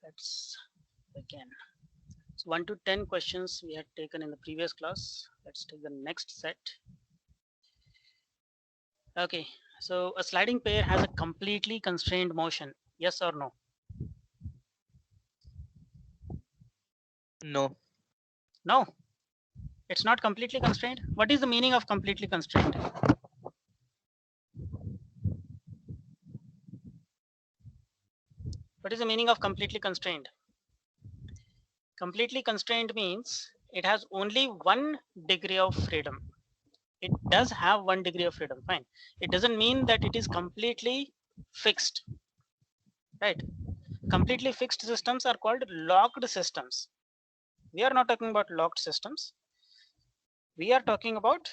Let's begin. So 1 to 10 questions we had taken in the previous class. Let's take the next set. Okay, so a sliding pair has a completely constrained motion. Yes or no? No. No, it's not completely constrained. What is the meaning of completely constrained? What is the meaning of completely constrained? Completely constrained means it has only 1 degree of freedom. It does have 1 degree of freedom, fine. It doesn't mean that it is completely fixed, right? Completely fixed systems are called locked systems. We are not talking about locked systems. We are talking about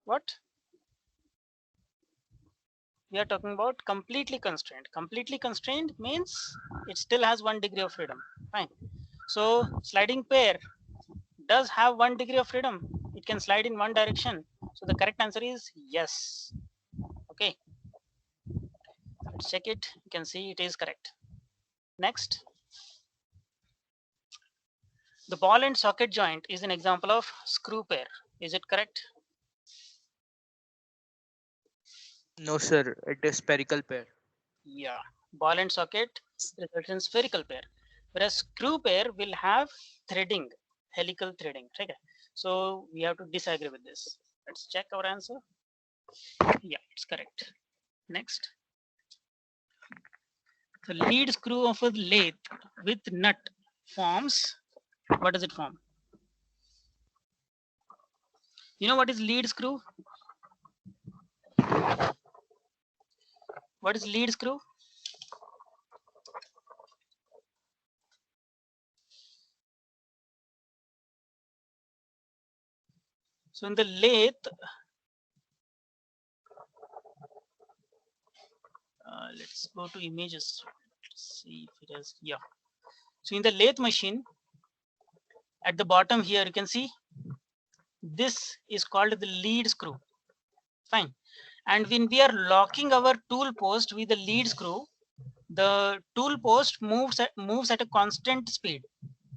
what? We are talking about completely constrained. Completely constrained means it still has 1 degree of freedom, fine. So sliding pair does have 1 degree of freedom. It can slide in one direction. So the correct answer is yes. Okay, let's check it. You can see it is correct. Next, the ball and socket joint is an example of screw pair. Is it correct? No, sir. It is spherical pair. Yeah, ball and socket results in spherical pair, whereas screw pair will have threading, helical threading. Okay, so we have to disagree with this. Let's check our answer. Yeah, it's correct. Next, the lead screw of a lathe with nut forms. What does it form? You know what is lead screw? What is lead screw? So in the lathe, let's go to images. Let's see if it has. Yeah. So in the lathe machine, at the bottom here, you can see this is called the lead screw. Fine. And when we are locking our tool post with the lead screw, the tool post moves at a constant speed.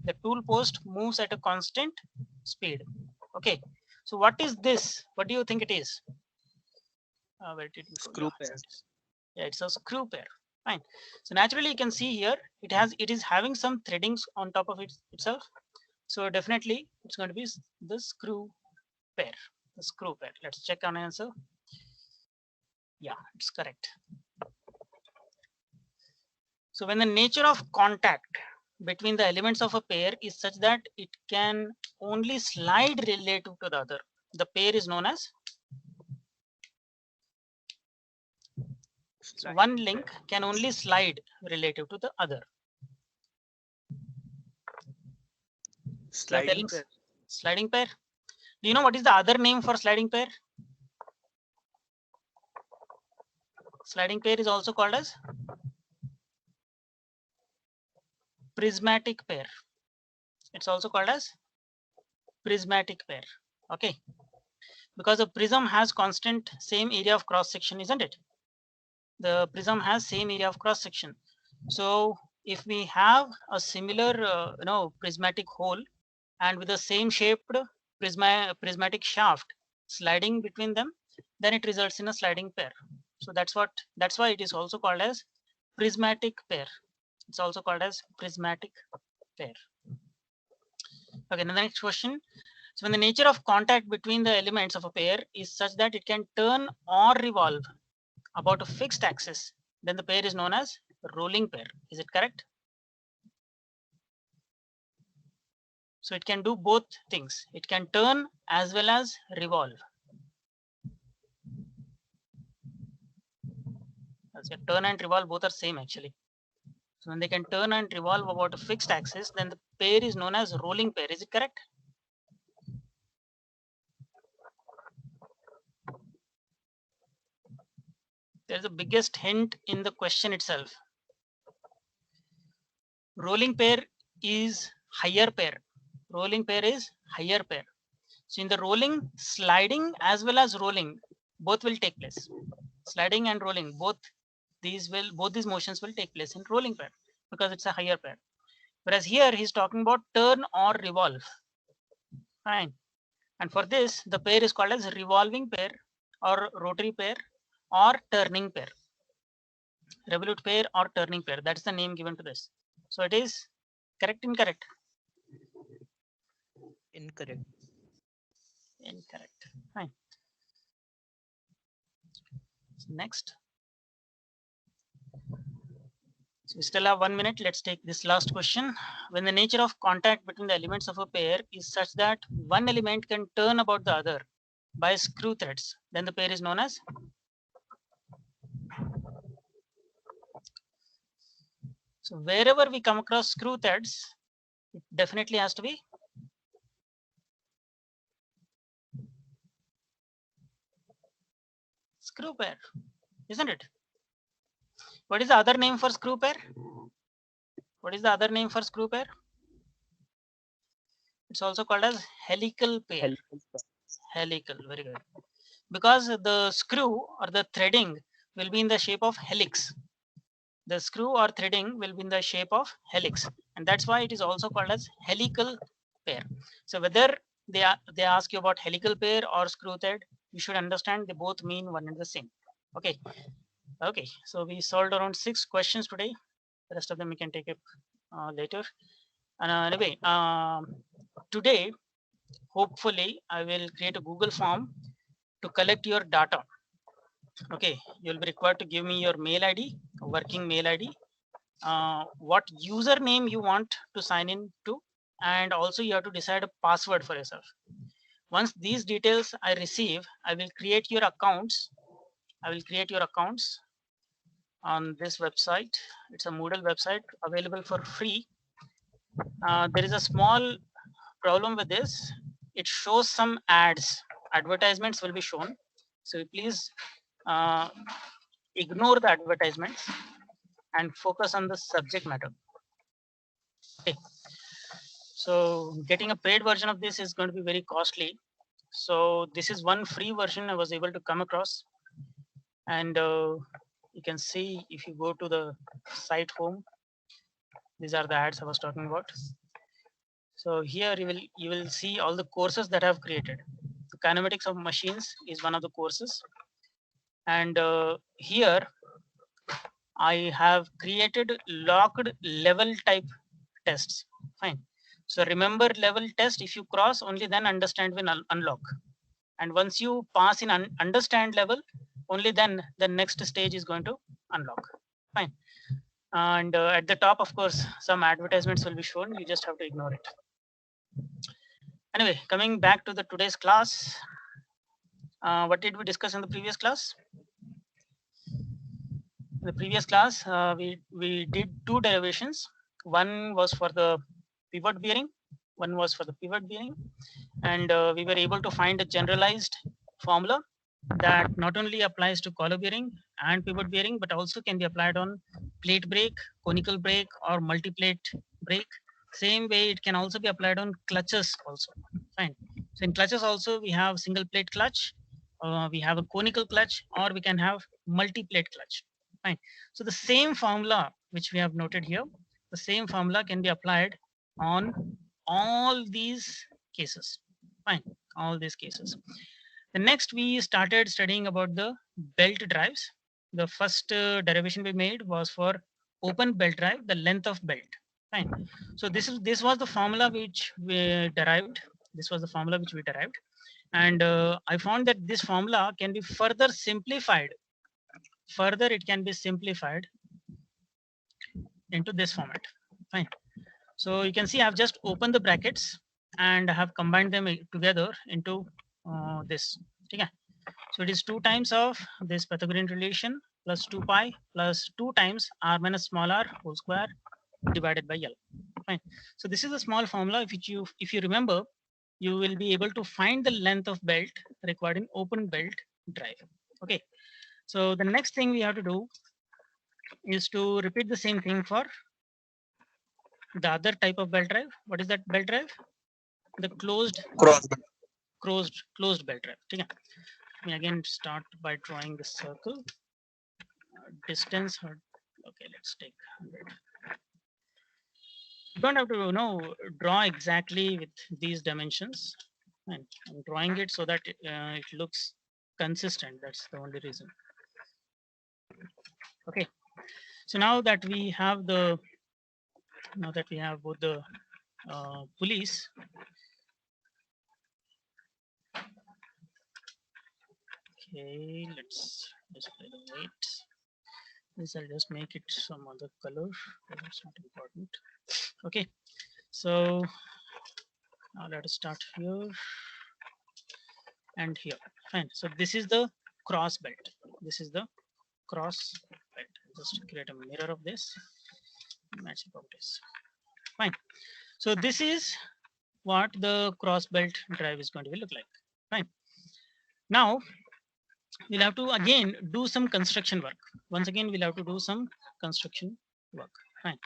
The tool post moves at a constant speed. Okay. So what is this? What do you think it is? Where did we go? Yeah, Screw here pair. it is. Yeah, it's a screw pair. Fine. So naturally, you can see here it is having some threadings on top of it itself. So definitely, it's going to be the screw pair. The screw pair. Let's check on answer. Yeah, it's correct. So when the nature of contact between the elements of a pair is such that it can only slide relative to the other, the pair is known as. So one Sliding link pair. can only slide relative to the other. You're Sliding telling pair. sliding pair. Do you know what is the other name for sliding pair? Sliding pair is also called as prismatic pair. It's also called as prismatic pair. Okay, because the prism has constant same area of cross section, isn't it? The prism has same area of cross section. So if we have a similar prismatic hole and with the same shaped prismatic shaft sliding between them, then it results in a sliding pair. So that's why it is also called as prismatic pair. It's also called as prismatic pair. Okay, now the next question. So when the nature of contact between the elements of a pair is such that it can turn or revolve about a fixed axis, then the pair is known as rolling pair. Is it correct? So it can do both things. It can turn as well as revolve. So turn and revolve both are same actually. So when they can turn and revolve about a fixed axis, then the pair is known as rolling pair. Is it correct? There's the biggest hint in the question itself. Rolling pair is higher pair. Rolling pair is higher pair. So in the rolling, sliding as well as rolling, both will take place. Sliding and rolling, both these motions will take place in rolling pair. because it's a higher pair. Whereas here he's talking about turn or revolve. Fine. And for this, the pair is called as revolving pair or rotary pair or turning pair. Revolute pair or turning pair. That's the name given to this. So it is correct, incorrect? Incorrect. Incorrect. Fine. Next. So we still have 1 minute. Let's take this last question. When the nature of contact between the elements of a pair is such that one element can turn about the other by screw threads, then the pair is known as? So wherever we come across screw threads, it definitely has to be screw pair, isn't it? What is the other name for screw pair? What is the other name for screw pair? It's also called as helical pair. Helical, very good. Because the screw or the threading will be in the shape of helix. The screw or threading will be in the shape of helix, and that's why it is also called as helical pair. So whether they ask you about helical pair or screw thread, you should understand they both mean one and the same. Okay. Okay, so we solved around 6 questions today. The rest of them we can take it later. And anyway, today hopefully I will create a Google form to collect your data. Okay, you'll be required to give me your mail ID, working mail ID, what username you want to sign in to, and also you have to decide a password for yourself. Once these details I receive, I will create your accounts. I will create your accounts on this website. It's a Moodle website available for free. There is a small problem with this. It shows some ads. Advertisements will be shown. So please ignore the advertisements and focus on the subject matter. Okay. So getting a paid version of this is going to be very costly. So this is one free version I was able to come across. And you can see if you go to the site home, these are the ads I was talking about. So here you will see all the courses that I've created. The kinematics of machines is one of the courses. And here I have created locked level type tests. Fine. So remember level test, if you cross only then understand will unlock. And once you pass in understand level, only then the next stage is going to unlock. Fine. And at the top, of course, some advertisements will be shown. You just have to ignore it. Anyway, coming back to the today's class, what did we discuss in the previous class? In the previous class, we did 2 derivations. One was for the pivot bearing, one was for the pivot bearing, and we were able to find a generalized formula that not only applies to collar bearing and pivot bearing, but also can be applied on plate brake, conical brake, or multi-plate brake. Same way, it can also be applied on clutches also. Fine. So in clutches also, we have single plate clutch, we have a conical clutch, or we can have multi-plate clutch. Fine. So the same formula which we have noted here, the same formula can be applied on all these cases. Fine. All these cases. The next we started studying about the belt drives. The first derivation we made was for open belt drive, the length of belt. Fine. So this was the formula which we derived. This was the formula which we derived, and I found that this formula can be further simplified. Further, it can be simplified into this format. Fine. So you can see I've just opened the brackets and I have combined them together into this. Okay. So it is 2 times of this Pythagorean relation plus 2 pi plus 2 times r minus small r whole square divided by L. Fine. So this is a small formula if you remember, you will be able to find the length of belt required in open belt drive. Okay. So the next thing we have to do is to repeat the same thing for the other type of belt drive. What is that belt drive? The closed belt drive. Okay. Let me again start by drawing the circle. Distance. Okay, let's take 100. don't have to draw exactly with these dimensions. And I'm drawing it so that it looks consistent. That's the only reason. Okay. So now that we have both the police. Okay, let's display the weight. This I'll just make it some other color. That's not important. Okay, so now let us start here and here. Fine. So this is the cross belt. This is the cross belt. Just create a mirror of this. Match properties. Fine. So this is what the cross belt drive is going to look like. Fine. Now we'll have to again do some construction work. Once again, we'll have to do some construction work. Fine.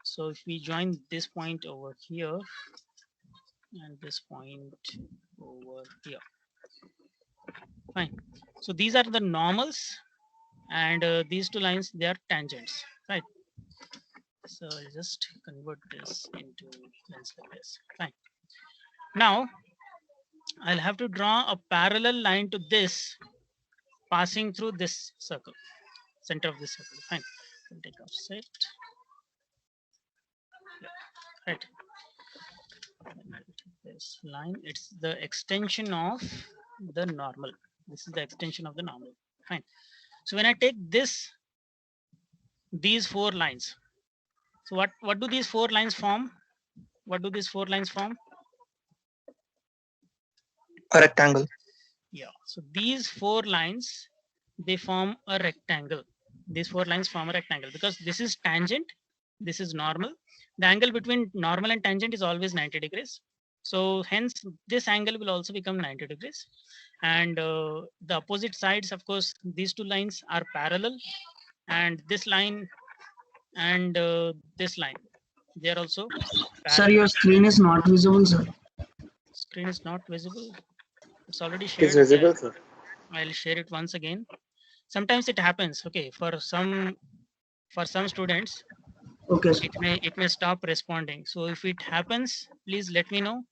So if we join this point over here and this point over here. Fine. So these are the normals, and these two lines, they are tangents, right? So I'll just convert this into lines like this. Fine. Now I'll have to draw a parallel line to this, passing through this circle, center of this circle. Fine. I'll take offset. Right. This line, it's the extension of the normal. This is the extension of the normal. Fine. So when I take these four lines, so what do these four lines form? What do these four lines form? A rectangle. Yeah. So these four lines, they form a rectangle. These four lines form a rectangle because this is tangent, this is normal. The angle between normal and tangent is always 90 degrees. So hence this angle will also become 90 degrees. And the opposite sides, of course, these two lines are parallel, and this line and this line, they are also Sir, parallel. your screen is not visible, sir. Screen is not visible. It's already It's shared. visible, sir. I'll share it once again. Sometimes it happens. Okay, for some students, Okay, sir. it may stop responding. So if it happens, please let me know,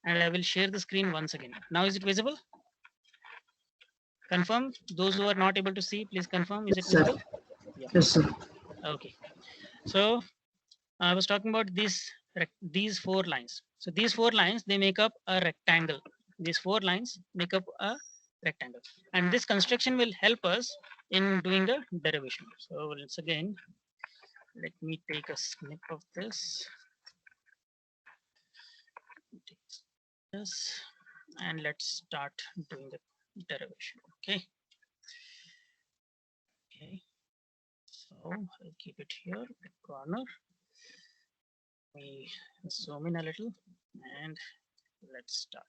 and I will share the screen once again. Now is it visible? Confirm. Those who are not able to see, please confirm. Is it Yes, sir. visible? Yeah. Yes, sir. Okay. So I was talking about these four lines. So these four lines, they make up a rectangle. These four lines make up a rectangle, and this construction will help us in doing the derivation. So once again, let me take a snip of this. Take this, and let's start doing the derivation. Okay. Okay. So I'll keep it here, the corner. We zoom in a little, and let's start.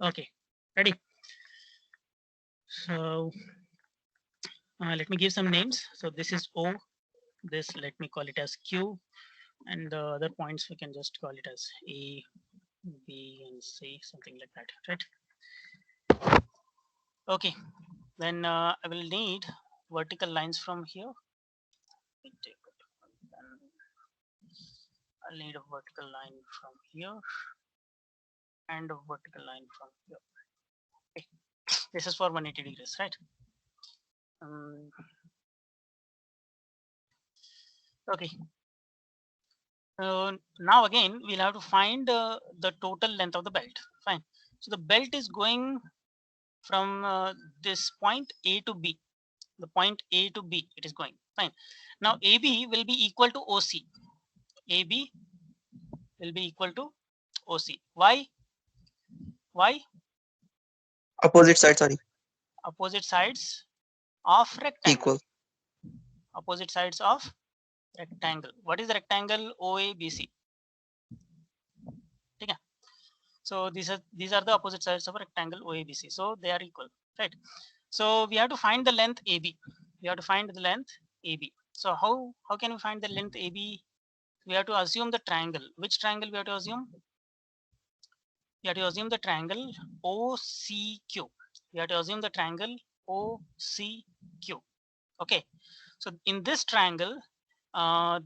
Okay, ready. So let me give some names. So this is O. This, let me call it as Q, and the other points we can just call it as A, B, and C, something like that, right? Okay, then I will need vertical lines from here. Let me take it. I'll need a vertical line from here and a vertical line from here. Okay. This is for 180 degrees, right? Okay. Now again, we'll have to find the total length of the belt. Fine. So the belt is going from this point A to B. The point A to B, it is going. Fine. Now AB will be equal to OC. AB will be equal to OC. Why? Why? Opposite side, sorry. Opposite sides of rectangle. Equal. Opposite sides of rectangle. What is the rectangle? OABC. Okay. So these are the opposite sides of a rectangle OABC. So they are equal, right? So we have to find the length AB. We have to find the length AB. So how can we find the length AB? We have to assume the triangle. Which triangle we have to assume? We have to assume the triangle OCQ. We have to assume the triangle OCQ. Okay, so in this triangle,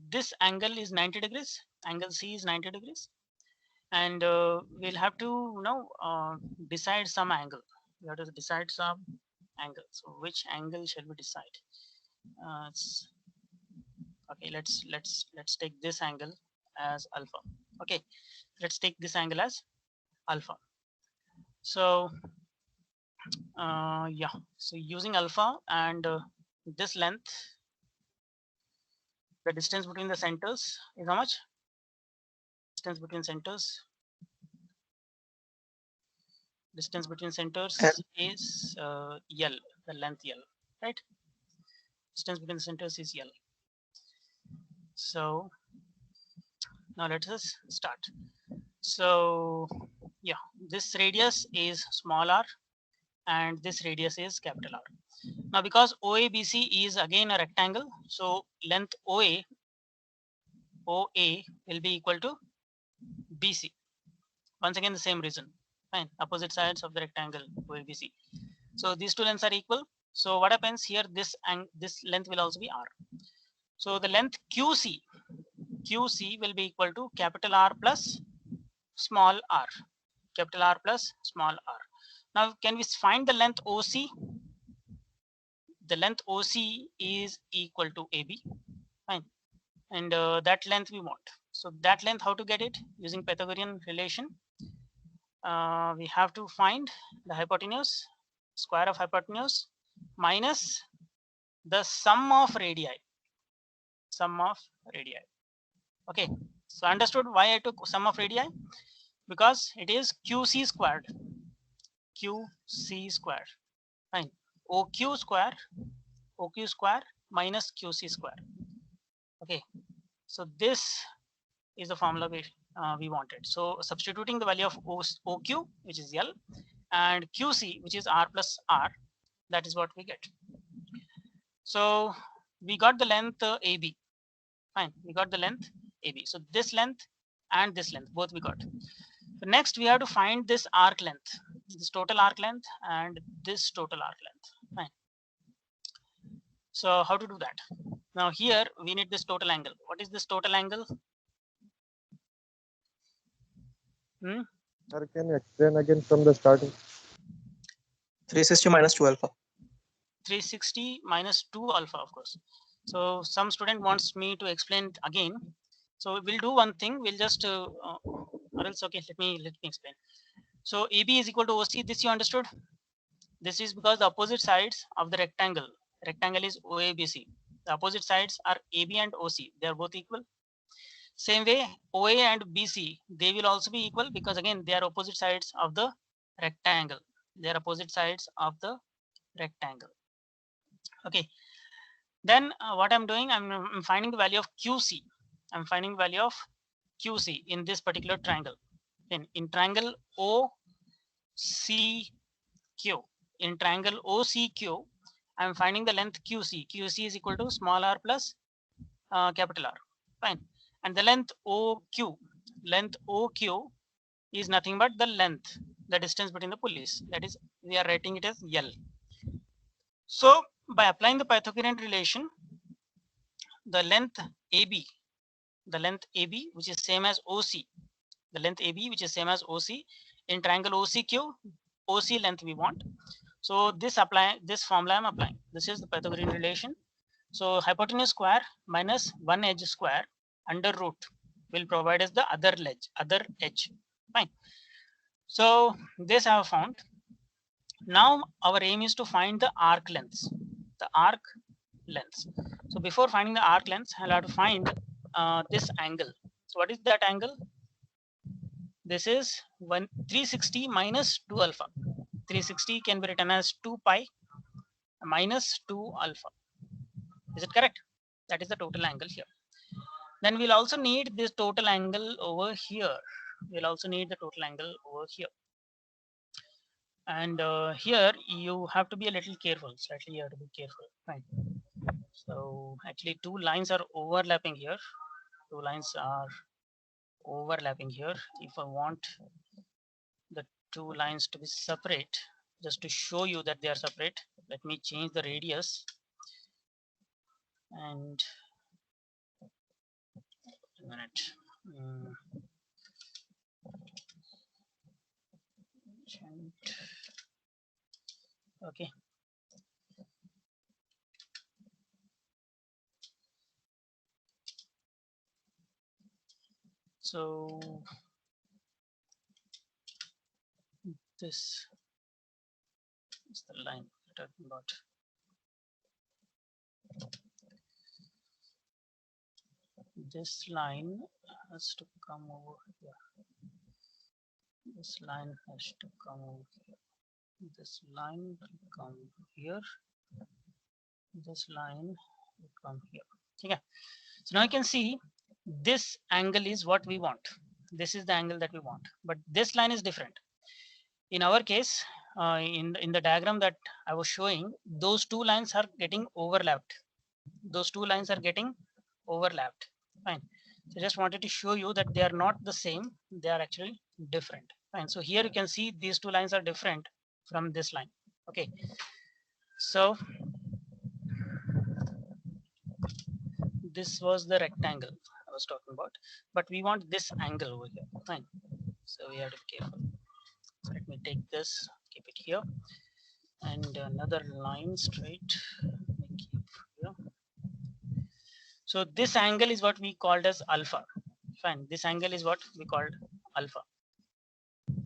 this angle is 90 degrees, angle C is 90 degrees, and we'll have to decide some angle. We have to decide some angle. So which angle shall we decide? Okay, let's take this angle as alpha. Okay, let's take this angle as alpha. So yeah, so using alpha and this length, the distance between the centers is how much? Distance between centers L. is L, the length L, right? Distance between the centers is L. So now let us start. So yeah, this radius is small r and this radius is capital R. Now because OABC is again a rectangle, so length OA will be equal to BC. Once again the same reason. Fine, opposite sides of the rectangle OABC. So these two lengths are equal. So what happens here, this length will also be R. So the length QC will be equal to capital R plus small r. Capital R plus small r. Now can we find the length OC? The length OC is equal to AB. Fine. And that length we want. So that length, how to get it? Using Pythagorean relation. We have to find the hypotenuse, square of hypotenuse minus the sum of radii. Okay, so understood why I took sum of radii? Because it is QC squared. Fine. OQ square minus QC square. Okay, so this is the formula we wanted. So substituting the value of OQ, which is L, and QC, which is R plus R, that is what we get. So we got the length AB. Fine, we got the length AB. So this length and this length, both we got. So next we have to find this arc length, this total arc length and this total arc length. Fine. So how to do that? Now here we need this total angle. What is this total angle? Sir, can you explain again from the starting? 360 minus 2 alpha. 360 minus 2 alpha, of course. So some student wants me to explain it again. So we'll do one thing. We'll just, or else, okay, let me explain. So AB is equal to OC. This you understood? This is because the opposite sides of the rectangle is OABC. The opposite sides are AB and OC. They are both equal. Same way, OA and BC, they will also be equal because again, they are opposite sides of the rectangle. They are opposite sides of the rectangle. Okay. Then what I'm doing, I'm finding the value of QC. I'm finding the value of QC in this particular triangle. In triangle OCQ. In triangle OCQ, I'm finding the length QC. QC is equal to small r plus capital R. Fine. And the length OQ is nothing but the length, the distance between the pulleys. That is, we are writing it as L. So by applying the Pythagorean relation, the length AB, which is same as OC, the length AB, which is same as OC, in triangle OCQ, OC length we want. So this formula I'm applying. This is the Pythagorean relation. So hypotenuse square minus 1 edge square under root will provide us the other edge. Fine. So this I have found. Now our aim is to find the arc lengths. So before finding the arc lengths, I'll have to find this angle. So what is that angle? This is 360 minus 2 alpha. 360 can be written as 2 pi minus 2 alpha. Is it correct? That is the total angle here. Then we'll also need this total angle over here. And here you have to be a little careful. Slightly you have to be careful. Fine. So actually 2 lines are overlapping here. 2 lines are overlapping here. If I want the 2 lines to be separate, just to show you that they are separate, Let me change the radius and a minute. Okay. So this is the line we're talking about. This line has to come over here. This line has to come over here. This line will come here. This line will come here. Okay. So now you can see this angle is what we want. This is the angle that we want, but this line is different. In our case, in the diagram that I was showing, those two lines are getting overlapped. Those two lines are getting overlapped. Fine. So just wanted to show you that they are not the same. They are actually different. Fine. So here you can see these two lines are different from this line. Okay. So this was the rectangle I was talking about, but we want this angle over here. Fine. So we have to be careful. So let me take this, keep it here, and another line straight. Keep here. So this angle is what we called as alpha. Fine. This angle is what we called alpha.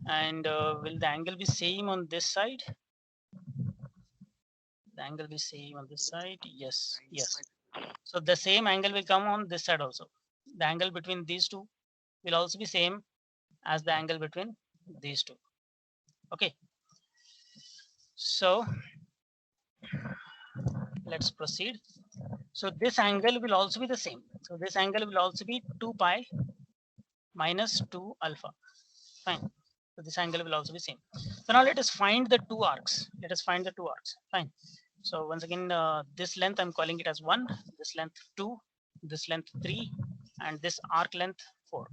And will the angle be same on this side? The angle be same on this side? Yes. Yes. So the same angle will come on this side also. The angle between these two will also be same as the angle between these two. Okay. So let's proceed. So this angle will also be the same. So this angle will also be 2 pi minus 2 alpha. Fine. So this angle will also be same. So now let us find the two arcs. Let us find the two arcs. Fine. So once again, this length I'm calling it as 1, this length 2, this length 3, and this arc length 4.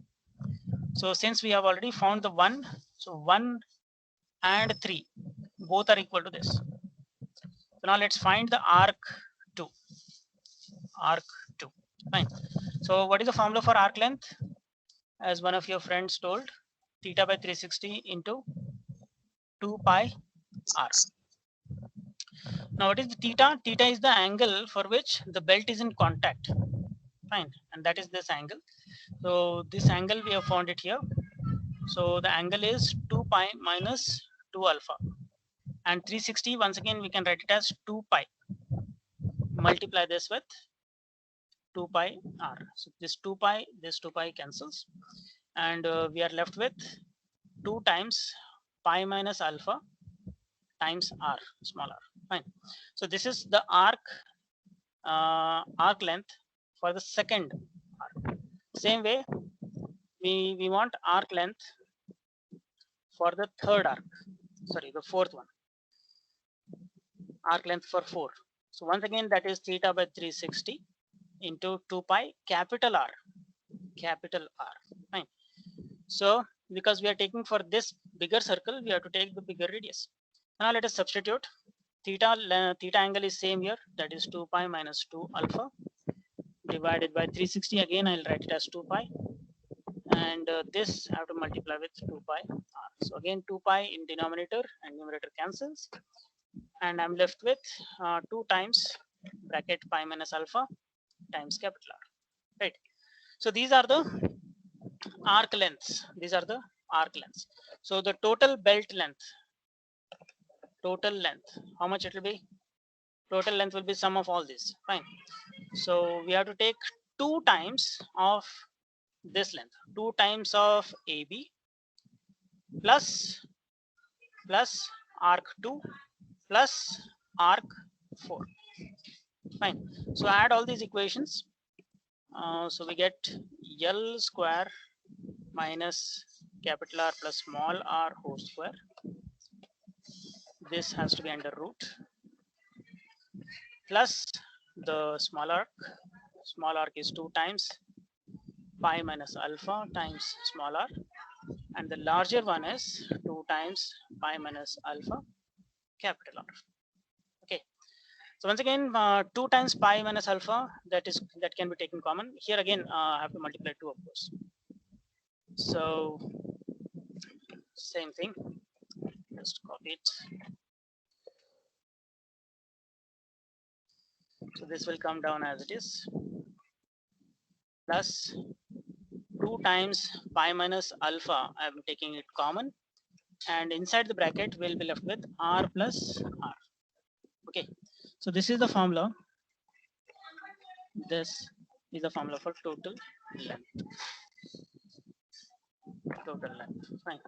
So since we have already found the 1, so 1 and 3 both are equal to this. So now let's find the arc 2. Arc 2. Fine. So what is the formula for arc length? As one of your friends told, theta by 360 into 2 pi r. Now what is the theta? Theta is the angle for which the belt is in contact. Fine. And that is this angle. So this angle we have found it here. So the angle is 2 pi minus 2 alpha. And 360, once again, we can write it as 2 pi. Multiply this with 2 pi r. So this 2 pi cancels. And we are left with 2 times pi minus alpha times r, small r. Fine. So this is the arc length for the second arc. Same way, we want arc length for the third arc. Sorry, the fourth one. Arc length for 4. So once again, that is theta by 360 into 2 pi capital R. Capital R. Fine. So because we are taking for this bigger circle, we have to take the bigger radius. Now let us substitute. Theta angle is same here. That is 2 pi minus 2 alpha divided by 360. Again, I'll write it as 2 pi. And this I have to multiply with 2 pi r. So again, 2 pi in denominator and numerator cancels. And I'm left with 2 times bracket pi minus alpha times capital R. Right. So these are the arc lengths. These are the arc lengths. So the total belt length, how much it will be? Total length will be sum of all these. Fine. So we have to take 2 times of this length, 2 times of AB plus arc 2 plus arc 4. Fine. So add all these equations. So we get L square minus capital R plus small r whole square. This has to be under root plus the small arc. Small arc is 2 times pi minus alpha times small r, and the larger one is 2 times pi minus alpha capital R. Okay. So once again, 2 times pi minus alpha, that can be taken common. Here again, I have to multiply 2, of course. So same thing, just copy it. So this will come down as it is, plus 2 times pi minus alpha, I am taking it common, and inside the bracket we'll be left with r plus r. Okay, so this is the formula. This is the formula for total length. Total length, fine.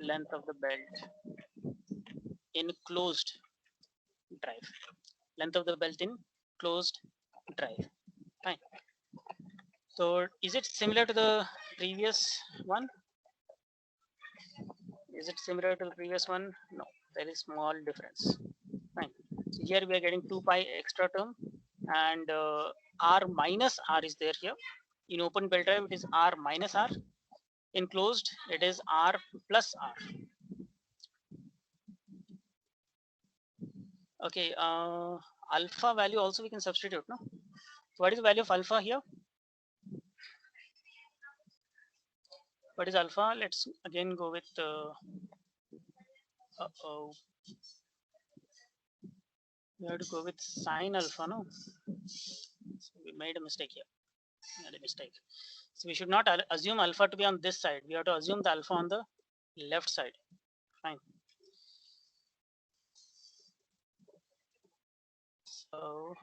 Length of the belt in closed drive. Length of the belt in closed drive, fine. So is it similar to the previous one? Is it similar to the previous one? No, there is small difference. Fine. So here we are getting 2 pi extra term, and r minus r is there here. In open belt drive, it is r minus r. In closed, it is r plus r. Okay, alpha value also we can substitute, no? So what is the value of alpha here? What is alpha? Let's again go with we have to go with sine alpha, no? So we made a mistake here. Made a mistake. So we should not assume alpha to be on this side. We have to assume the alpha on the left side. Fine. So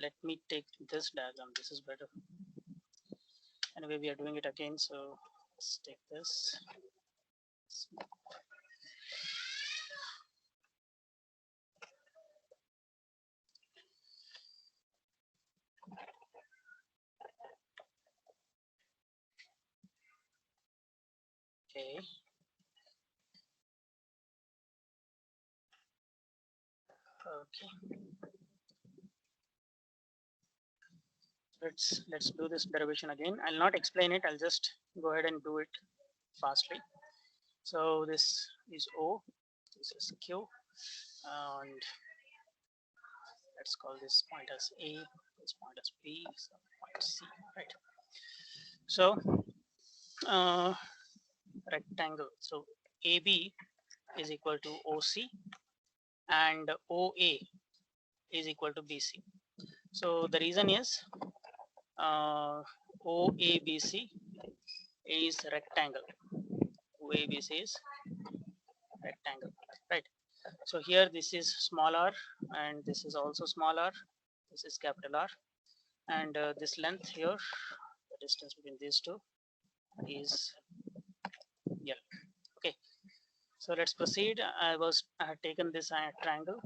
let me take this diagram. This is better. Anyway, we are doing it again. So let's take this. Okay. Okay. Let's do this derivation again. I'll not explain it. I'll just go ahead and do it fastly. So this is O, this is Q, and let's call this point as A, this point as B, so point C, right? So rectangle. So AB is equal to OC and OA is equal to BC. So the reason is OABC is rectangle. OABC is rectangle, right? So here this is small r and this is also small r. This is capital R, and this length here, the distance between these two is L. Okay, so let's proceed. I had taken this triangle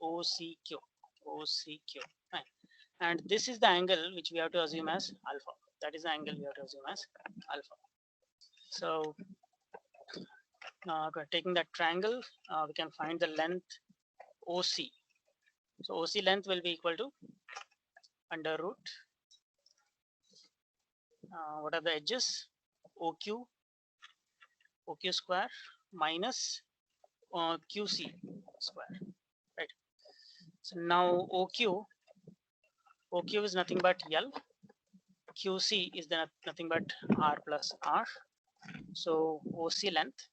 OCQ, OCQ, fine. And this is the angle which we have to assume as alpha. That is the angle we have to assume as alpha. So taking that triangle, we can find the length OC. So OC length will be equal to under root. What are the edges? OQ square minus QC square, right? So now OQ is nothing but L. QC is nothing but R plus R. So OC length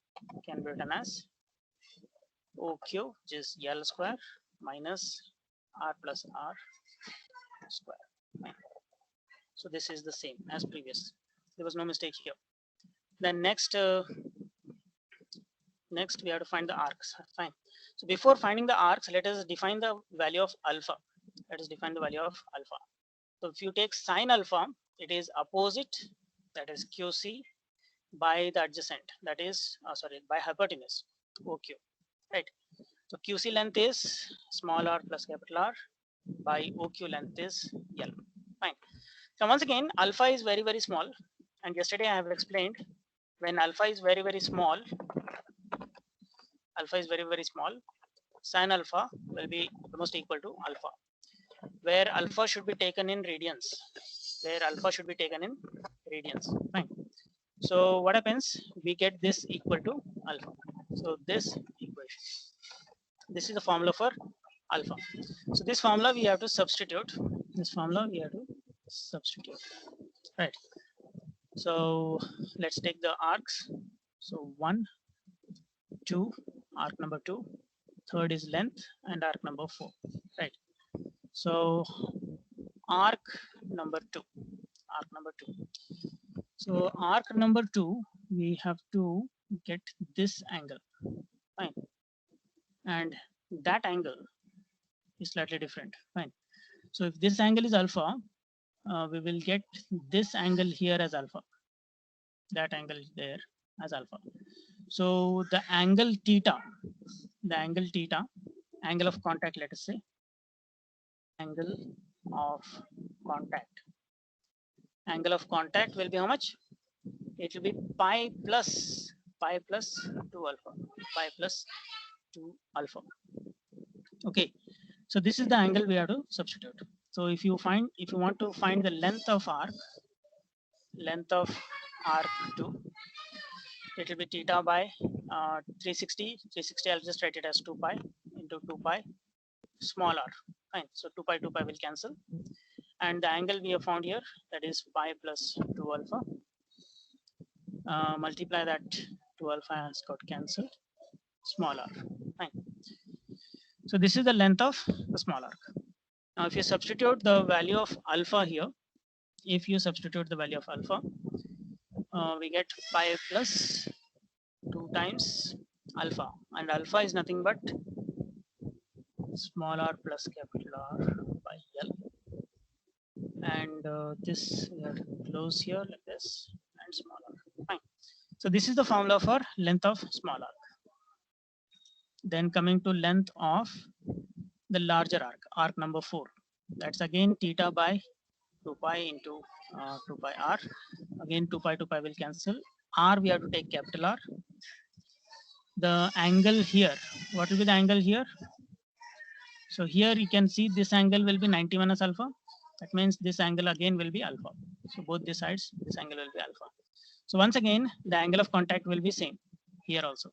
can be written as OQ, which is L square minus R plus R square. So this is the same as previous. There was no mistake here. Then next we have to find the arcs. Fine. So before finding the arcs, let us define the value of alpha. Let us define the value of alpha. So if you take sine alpha, it is opposite, that is QC, by the adjacent, that is by hypotenuse, OQ, right? So QC length is small r plus capital R, by OQ length is L. Fine. So once again, alpha is very, very small, and yesterday I have explained when alpha is very, very small, sine alpha will be almost equal to alpha, where alpha should be taken in radians. Fine. So what happens? We get this equal to alpha. So this equation. This is the formula for alpha. So this formula we have to substitute. Right. So let's take the arcs. So 1, 2, arc number 2, third is length, and arc number 4. Right. So arc number 2. So arc number 2, we have to get this angle. Fine. And that angle is slightly different. Fine. So if this angle is alpha, we will get this angle here as alpha. That angle is there as alpha. So the angle theta, angle of contact, let us say, angle of contact will be how much? It will be pi plus 2 alpha. Okay, so this is the angle we have to substitute. So if you want to find the length of arc 2, it will be theta by 360. I'll just write it as 2 pi into 2 pi small r. Fine. So 2 pi will cancel, and the angle we have found here, that is pi plus 2 alpha. Multiply that 2 alpha has got cancelled. Small r. Fine. So this is the length of the small arc. Now if you substitute the value of alpha here, we get pi plus 2 times alpha, and alpha is nothing but small r plus capital R by L, and this we have to close here like this, and small r. Fine. So this is the formula for length of small arc. Then coming to length of the larger arc number 4, that's again theta by 2 pi into 2 pi r. Again 2 pi will cancel. R we have to take capital R. The angle here, what will be the angle here? So here you can see this angle will be 90 minus alpha. That means this angle again will be alpha. So both the sides, this angle will be alpha. So once again, the angle of contact will be same here also.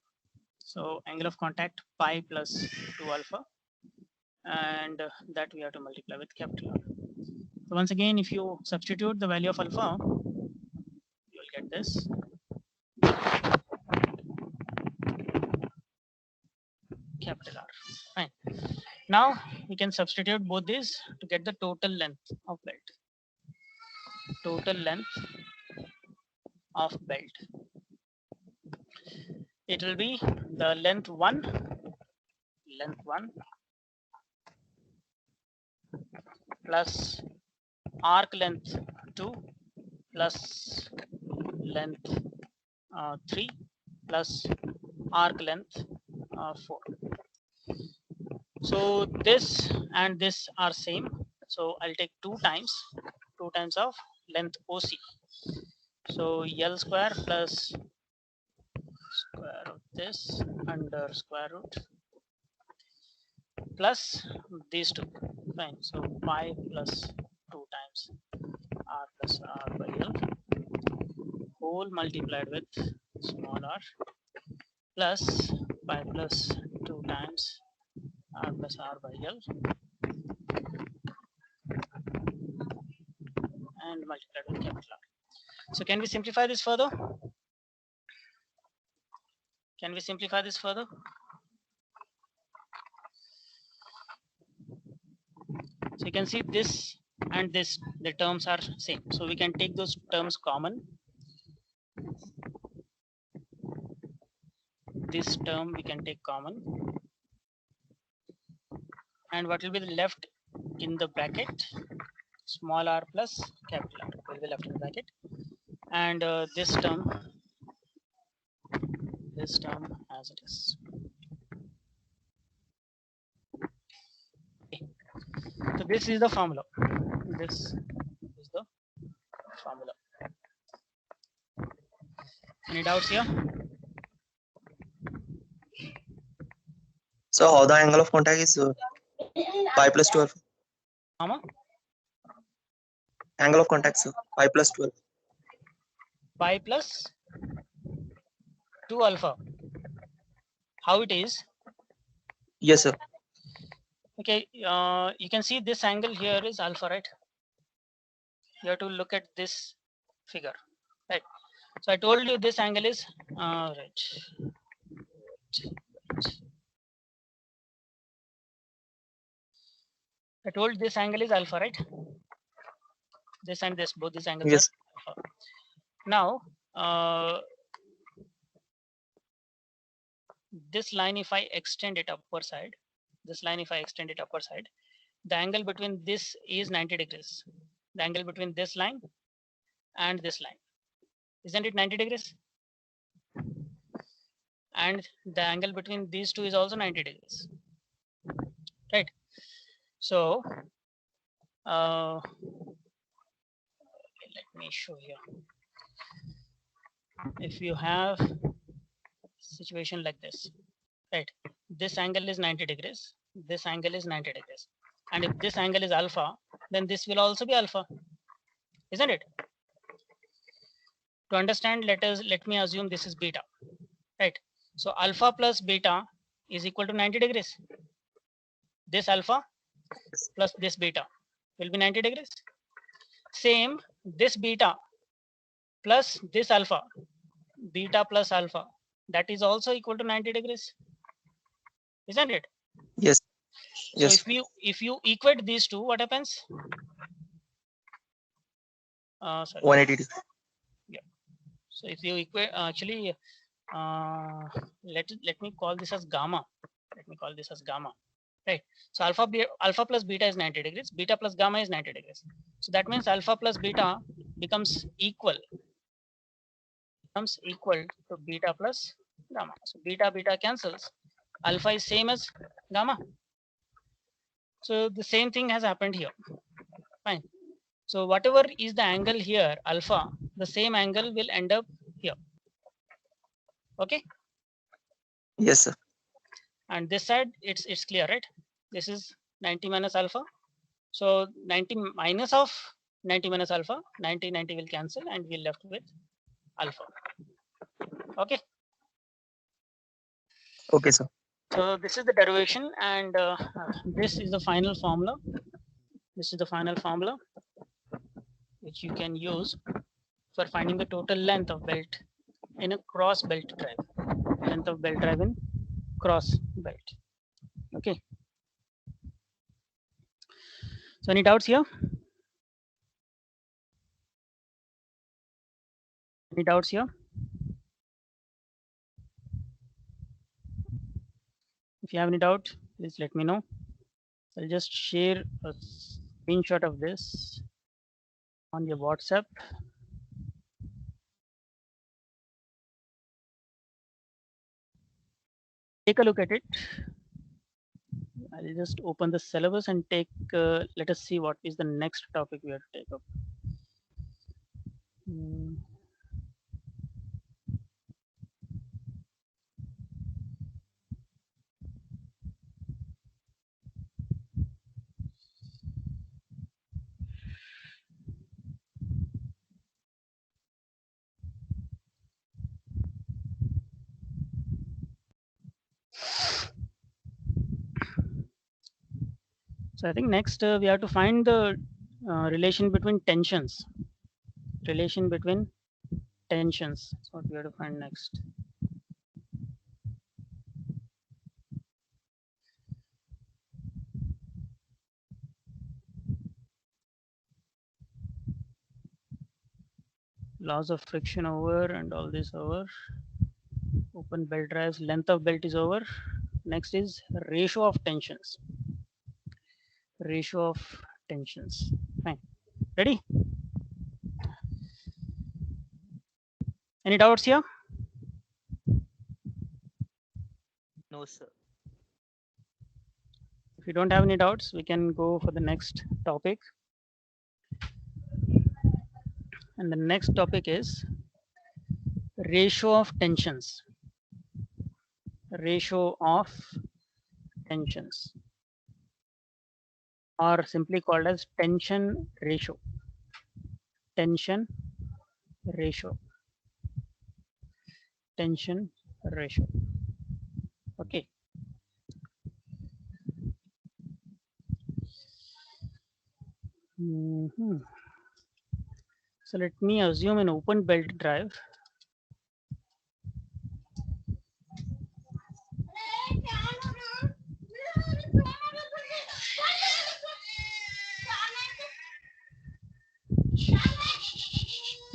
So angle of contact pi plus 2 alpha, and that we have to multiply with capital R. So once again, if you substitute the value of alpha, you will get this. Capital R. Fine. Now we can substitute both these to get the total length of belt. It will be the length 1 plus arc length 2 plus length 3 plus arc length 4. So this and this are same. So I'll take 2 times of length OC. So L square plus square root this under square root plus these two. Fine. So pi plus 2 times r plus r by L whole multiplied with small r plus pi plus 2 times r plus r by L and multiplied with capital R. So can we simplify this further? So you can see this and this, the terms are same. So we can take those terms common. This term we can take common. And what will be left in the bracket? Small r plus capital R will be left in the bracket. And this term as it is. Okay. So this is the formula. Any doubts here? So how the angle of contact is pi plus 12. Mama? Angle of contact, sir, pi plus 12. Pi plus 2 alpha. How it is? Yes, sir. Okay, you can see this angle here is alpha, right? You have to look at this figure, right? So I told you this angle is right. I told this angle is alpha, right? This and this, both these angles Yes. are alpha. Now, this line, if I extend it upward side, this line, if I extend it upward side, the angle between this is 90 degrees. The angle between this line and this line, isn't it 90 degrees? And the angle between these two is also 90 degrees, right? So, let me show you. If you have situation like this, right? This angle is 90 degrees. This angle is 90 degrees. And if this angle is alpha, then this will also be alpha, isn't it? To understand, let me assume this is beta, right? So alpha plus beta is equal to 90 degrees. This alpha plus this beta will be 90 degrees. Same, this beta plus this alpha, beta plus alpha, that is also equal to 90 degrees, isn't it? Yes. So Yes. if you equate these two, what happens? Sorry. 180. So if you equate, actually, let me call this as gamma. Let me call this as gamma, right? So alpha plus beta is 90 degrees. Beta plus gamma is 90 degrees. So that means alpha plus beta becomes equal to beta plus gamma. So beta cancels. Alpha is same as gamma. So the same thing has happened here. Fine. So whatever is the angle here, alpha, the same angle will end up here. Okay. Yes, sir. And this side, it's clear, right? This is 90 minus alpha. So 90 minus of 90 minus alpha, 90 will cancel, and we're left with alpha. Okay. Okay, sir. So this is the derivation, and this is the final formula. This is the final formula which you can use for finding the total length of belt in a cross belt drive. Length of belt drive in cross belt. Okay. So any doubts here? Any doubts here? If you have any doubt, please let me know. I'll just share a screenshot of this on your WhatsApp. Take a look at it. I'll just open the syllabus and take, let us see what is the next topic we have to take up. So I think next we have to find the relation between tensions. Relation between tensions. That's what we have to find next. Laws of friction over and all this over. Open belt drives, length of belt is over. Next is ratio of tensions. Ratio of tensions. Fine. Ready? Any doubts here? No, sir. If you don't have any doubts, we can go for the next topic. And the next topic is ratio of tensions. Ratio of tensions, or simply called as tension ratio. Tension ratio. Tension ratio. Okay. Mhm. So let me assume an open belt drive.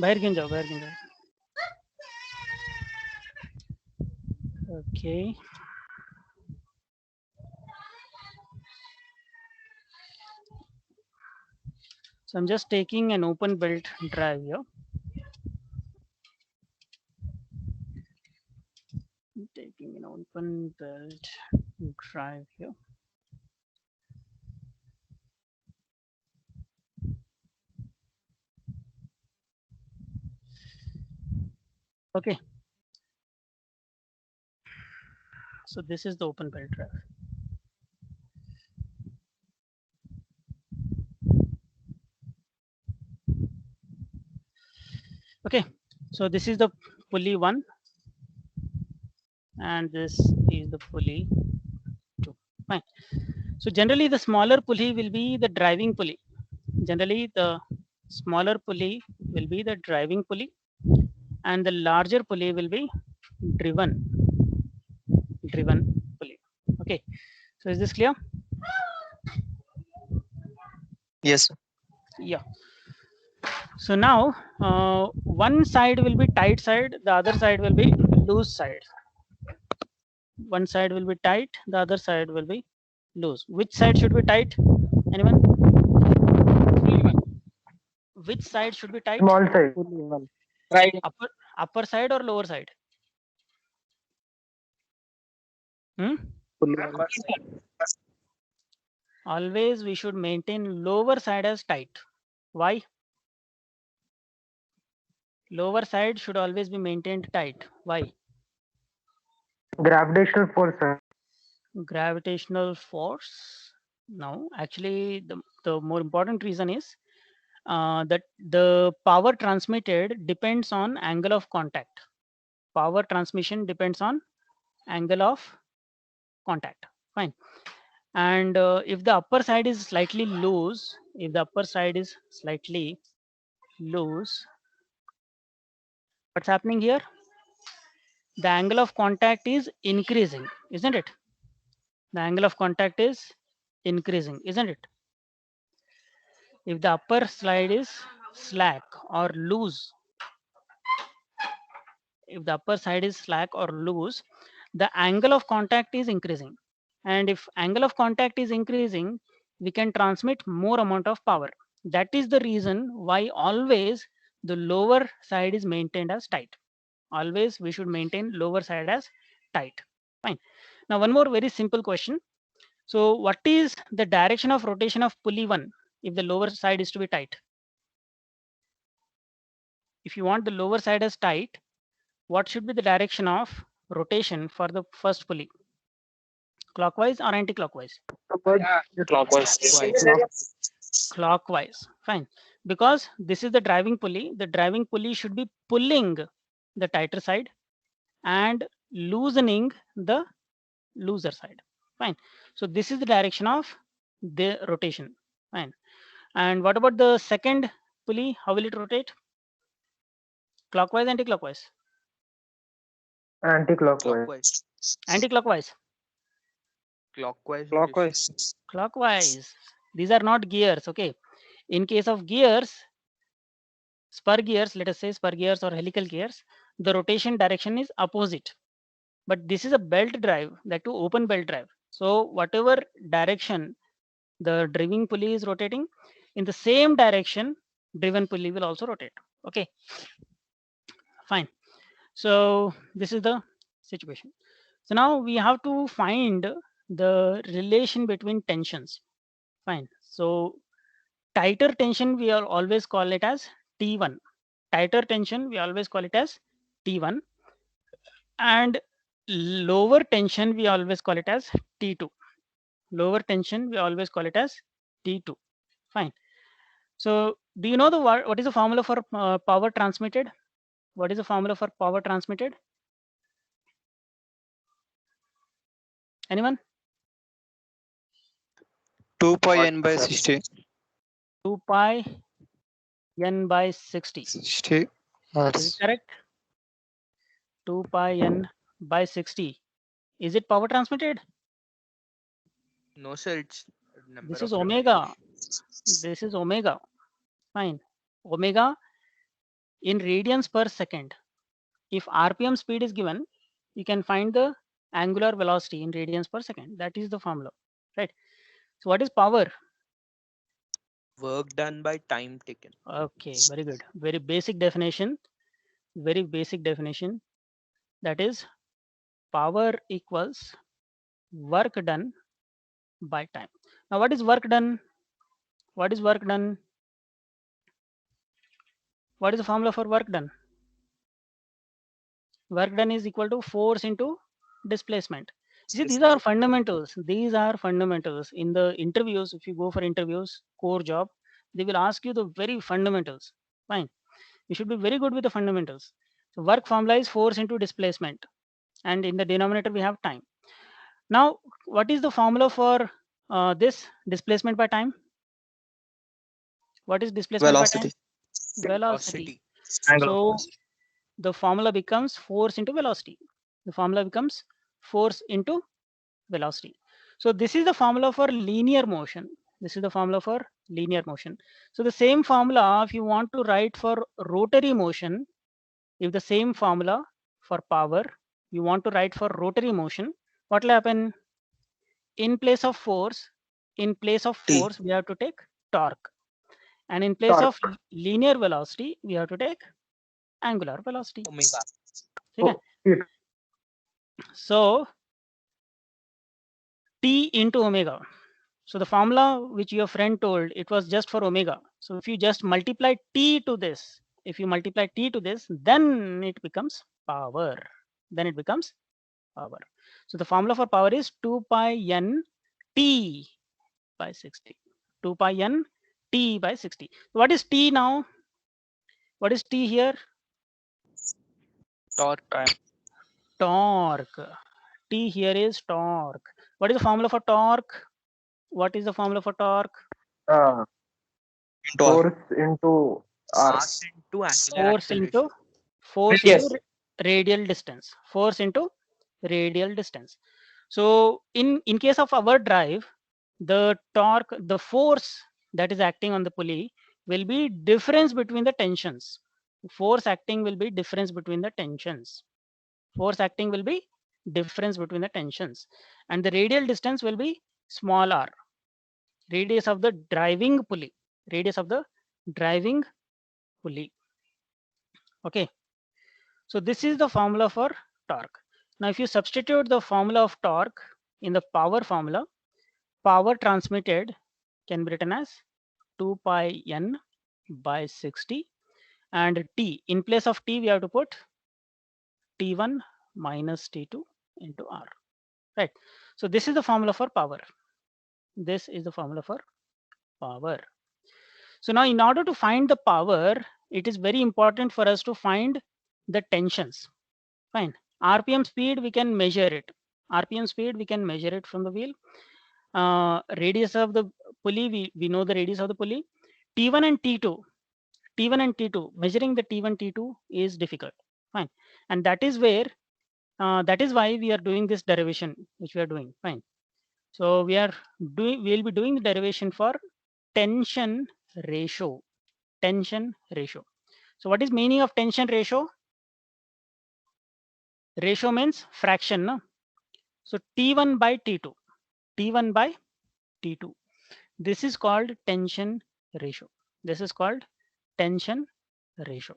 बाहर क्यों जाओ, बाहर क्यों जाओ? Okay. So I'm just taking an open belt drive here. Taking an open belt drive here. Okay. So this is the open belt drive. Okay. So this is the pulley 1 and this is the pulley 2. Fine. So generally the smaller pulley will be the driving pulley. Generally the smaller pulley will be the driving pulley and the larger pulley will be driven pulley. Okay. So is this clear? Yes, sir. Yeah. So now one side will be tight side, the other side will be loose side. One side will be tight, the other side will be loose. Which side should be tight? Anyone? Which side should be tight? Small side. Right. Upper side or lower side? Always we should maintain lower side as tight. Why? Lower side should always be maintained tight. Why? Gravitational force, sir. Gravitational force? No, actually the more important reason is that the power transmitted depends on angle of contact. Power transmission depends on angle of contact. Fine. And if the upper side is slightly loose, if the upper side is slightly loose, what's happening here? The angle of contact is increasing, isn't it? The angle of contact is increasing, isn't it? If the upper side is slack or loose, if the upper side is slack or loose, the angle of contact is increasing. And if angle of contact is increasing, we can transmit more amount of power. That is the reason why always the lower side is maintained as tight. Always we should maintain lower side as tight. Fine. Now one more very simple question. So what is the direction of rotation of pulley 1 if the lower side is to be tight? If you want the lower side as tight, what should be the direction of rotation for the first pulley? Clockwise or anti-clockwise? Clockwise. Clockwise. Fine. Because this is the driving pulley. The driving pulley should be pulling the tighter side and loosening the looser side. Fine. So this is the direction of the rotation. Fine. And what about the second pulley? How will it rotate? Clockwise, anti-clockwise? Anti-clockwise. Anti-clockwise. Clockwise. Clockwise. These are not gears. Okay. In case of gears, spur gears, let us say spur gears or helical gears, the rotation direction is opposite. But this is a belt drive, that too open belt drive. So whatever direction the driving pulley is rotating, in the same direction, driven pulley will also rotate. Okay. Fine. So this is the situation. So now we have to find the relation between tensions. Fine. So tighter tension we are always call it as T1. Tighter tension we always call it as T1, and lower tension we always call it as T2. Lower tension we always call it as T2. Fine. So do you know the what is the formula for power transmitted? What is the formula for power transmitted? Anyone? 2 pi n by 60. 2 pi n by 60. 60 Is it hours. correct? 2 pi n by 60. Is it power transmitted? No, sir. It's number This of is omega. repetitions. This is omega. Fine. Omega in radians per second. If RPM speed is given, you can find the angular velocity in radians per second. That is the formula, right? So what is power? Work done by time taken. Okay, very good. Very basic definition. Very basic definition. That is power equals work done by time. Now, what is work done? What is work done? What is the formula for work done? Work done is equal to force into displacement. See, these are fundamentals. These are fundamentals. In the interviews, if you go for interviews, core job, they will ask you the very fundamentals. Fine. You should be very good with the fundamentals. So work formula is force into displacement. And in the denominator, we have time. Now, what is the formula for this displacement by time? What is displacement by time? Velocity. Velocity. Angle of So velocity. the formula becomes force into velocity. The formula becomes force into velocity. So this is the formula for linear motion. This is the formula for linear motion. So the same formula, if you want to write for rotary motion, if the same formula for power, you want to write for rotary motion, what will happen? In place of force, T. we have to take torque. And in place of linear velocity, we have to take angular velocity. Omega. Okay? So T into omega. So the formula which your friend told, it was just for omega. So if you just multiply T to this, then it becomes power. Then it becomes power. So the formula for power is 2 pi n T by 60. 2 pi n T by 60. What is T now? What is T here? Torque. Torque. T here is torque. What is the formula for torque? What is the formula for torque? Into R. Force into R. Mass into angular Force into acceleration. radial distance. Force into radial distance. So in case of our drive, the torque, the force that is acting on the pulley will be difference between the tensions. Force acting will be difference between the tensions. Force acting will be difference between the tensions, and the radial distance will be small r, radius of the driving pulley, radius of the driving pulley. Okay, so this is the formula for torque. Now if you substitute the formula of torque in the power formula, power transmitted can be written as 2 pi n by 60, and T, in place of T we have to put T1 minus T2 into R, right? So this is the formula for power. This is the formula for power. So now in order to find the power, it is very important for us to find the tensions. Fine. RPM speed, we can measure it. RPM speed, we can measure it from the wheel. Radius of the pulley, we know the radius of the pulley. T1 and T2, measuring the T1, T2 is difficult. Fine. And that is where, that is why we are doing this derivation, which we are doing. Fine. So we'll be doing the derivation for tension ratio. Tension ratio. So what is meaning of tension ratio? Ratio means fraction, no? So T1 by T2, T1 by T2. This is called tension ratio. This is called tension ratio.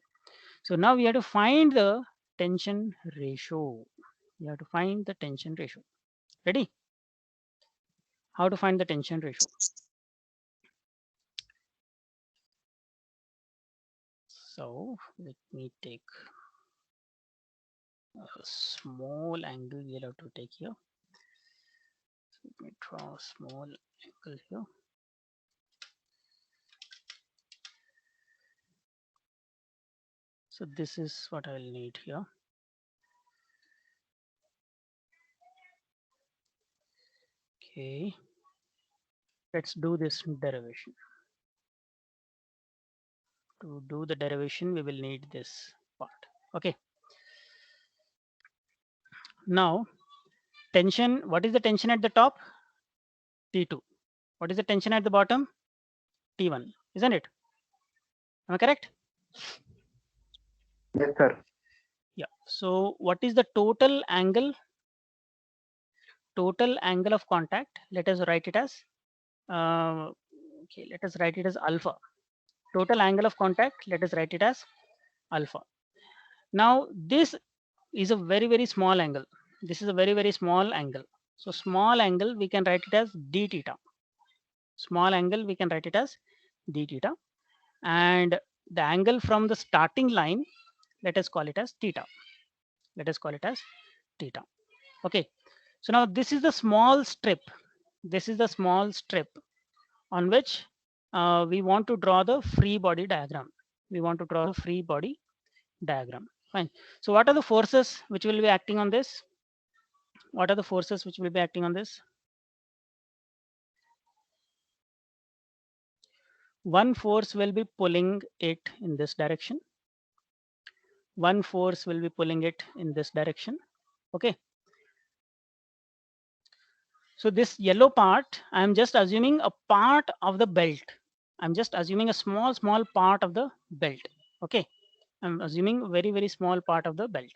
So now we have to find the tension ratio. We have to find the tension ratio. Ready? How to find the tension ratio? So let me take a small angle we'll have to take here. So let me draw a small angle here. So this is what I'll need here. Okay, let's do this derivation. To do the derivation, we will need this part. Okay. Now, tension, what is the tension at the top? T2. What is the tension at the bottom? T1, isn't it? Am I correct? Yes, sir. Yeah. So what is the total angle? Total angle of contact. Let us write it as okay. Let us write it as alpha. Total angle of contact. Let us write it as alpha. Now this is a very small angle. This is a very small angle. So small angle we can write it as d theta. Small angle we can write it as d theta, and the angle from the starting line, let us call it as theta. Let us call it as theta. Okay. So now this is the small strip. This is the small strip on which we want to draw the free body diagram. We want to draw the free body diagram. Fine. So what are the forces which will be acting on this? What are the forces which will be acting on this? One force will be pulling it in this direction. One force will be pulling it in this direction. Okay. So this yellow part, I'm just assuming a part of the belt. I'm just assuming a small part of the belt. Okay. I'm assuming very small part of the belt.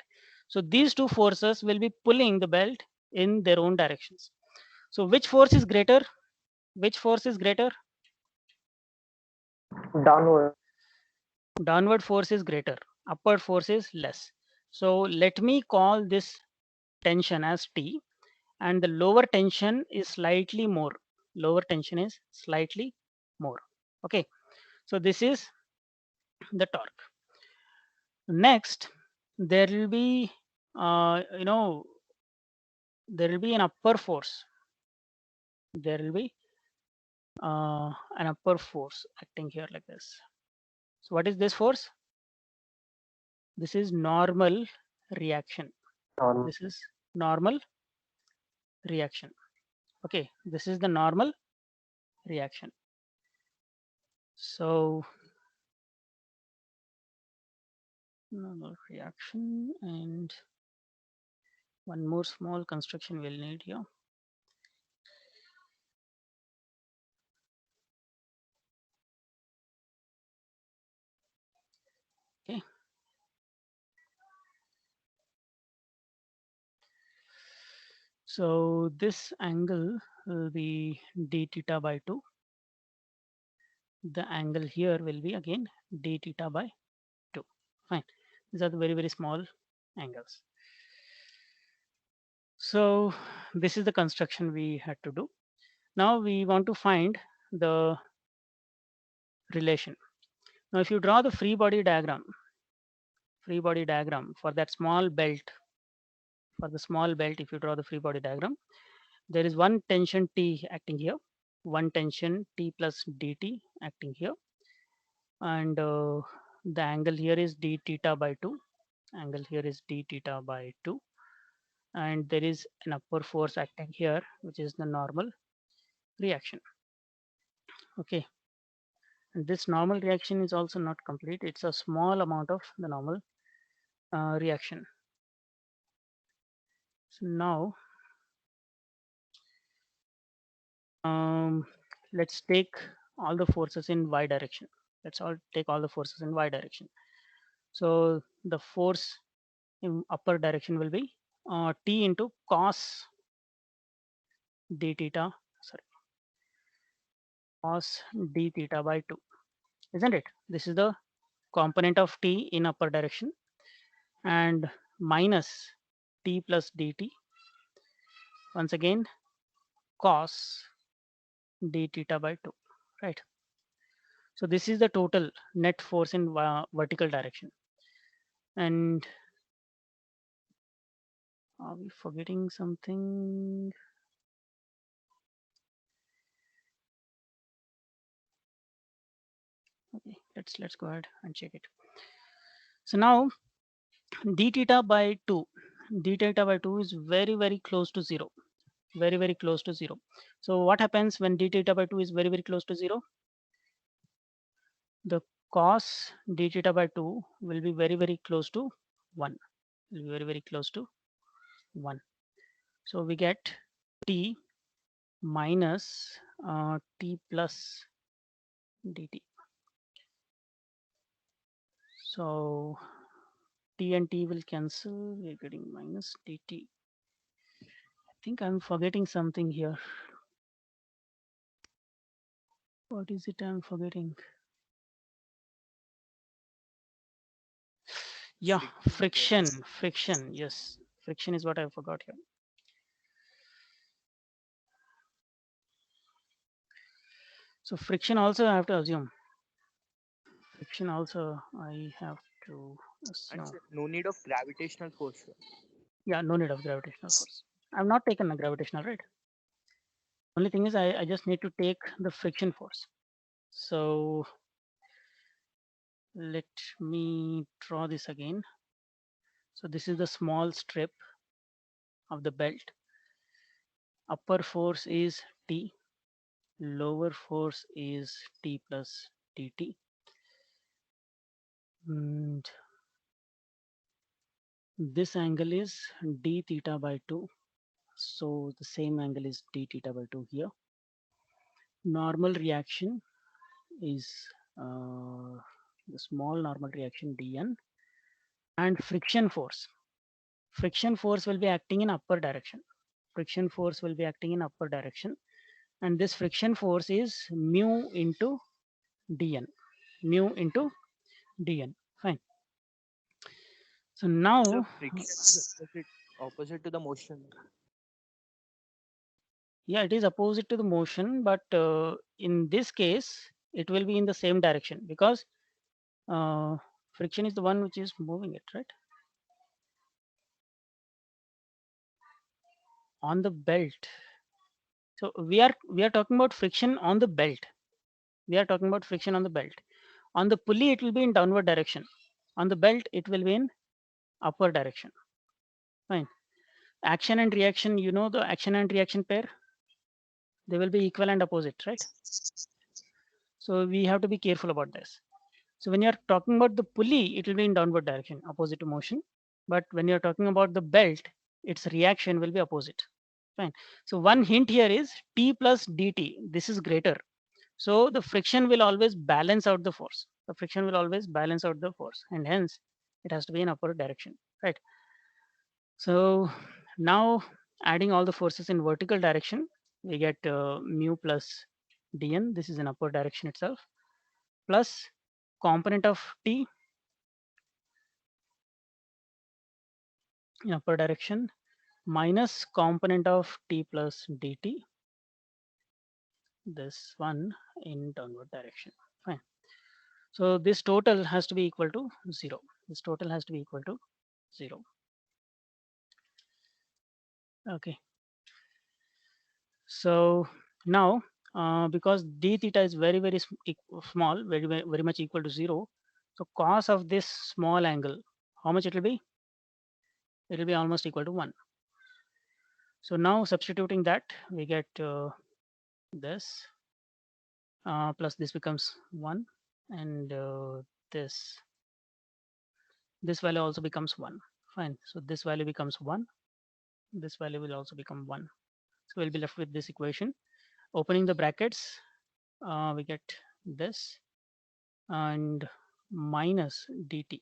So these two forces will be pulling the belt in their own directions. So which force is greater? Which force is greater? Downward. Downward force is greater. Upward force is less. So let me call this tension as T, and the lower tension is slightly more. Lower tension is slightly more. Okay. So this is the torque. Next, there will be, there will be an upper force. There will be an upper force acting here like this. So what is this force? This is normal reaction. Normal. This is normal reaction. Okay, this is the normal reaction. So normal reaction, and one more small construction we'll need here. Okay. So this angle will be d theta by 2. The angle here will be again d theta by 2. Fine. These are the very small angles. So this is the construction we had to do. Now we want to find the relation. Now if you draw the free body diagram for that small belt, if you draw the free body diagram, there is one tension T acting here, one tension T plus dt acting here, and the angle here is d theta by 2. Angle here is d theta by 2, and there is an upper force acting here, which is the normal reaction. Okay. And this normal reaction is also not complete. It's a small amount of the normal reaction. So now let's take all the forces in y direction. Let's all take all the forces in y direction. So the force in upper direction will be T into cos d theta, cos d theta by 2, isn't it? This is the component of T in upper direction, and minus T plus dt, once again cos d theta by 2, right? So this is the total net force in vertical direction. And are we forgetting something? Okay, let's go ahead and check it. So now d theta by 2 is very close to 0, very close to 0. So what happens when d theta by 2 is very close to 0? The cos d theta by 2 will be very, very close to 1. Will be very, very close to 1. So we get t minus t plus dt. So t and t will cancel. We're getting minus dt. I think I'm forgetting something here. What is it I'm forgetting? Yeah, friction. Yes, friction is what I forgot here. So friction also I have to assume. Friction also I have to And assume. sir, no need of gravitational force, sir. Yeah, no need of gravitational force. I've not taken a gravitational, right? Only thing is I just need to take the friction force. So let me draw this again. So this is the small strip of the belt. Upper force is T, lower force is T plus dt. And this angle is d theta by 2. So the same angle is d theta by 2 here. Normal reaction is the small normal reaction dn, and friction force. Friction force will be acting in upper direction. Friction force will be acting in upper direction, and this friction force is mu into dn. Mu into dn. Fine. So now, So friction is opposite to the motion. yeah, it is opposite to the motion, but in this case, it will be in the same direction because friction is the one which is moving it, right? On the belt. So we are talking about friction on the belt. We are talking about friction on the belt. On the pulley, it will be in downward direction. On the belt, it will be in upward direction. Fine. Action and reaction, you know the action and reaction pair, they will be equal and opposite, right? So we have to be careful about this. So when you're talking about the pulley, it will be in downward direction, opposite to motion. But when you're talking about the belt, its reaction will be opposite. Fine. So one hint here is T plus dt. This is greater. So the friction will always balance out the force. The friction will always balance out the force, and hence it has to be in upward direction, right? So now adding all the forces in vertical direction, we get mu plus dn. This is in upward direction itself, plus component of t in upper direction minus component of t plus dt, this one in downward direction. Fine. So this total has to be equal to 0. This total has to be equal to 0. Okay. So now because d theta is very, very small, very, very, very much equal to 0. So cos of this small angle, how much it will be? It will be almost equal to 1. So now substituting that, we get this plus this becomes 1, and this value also becomes 1. Fine. So this value becomes 1. This value will also become 1. So we'll be left with this equation. Opening the brackets, we get this and minus dt,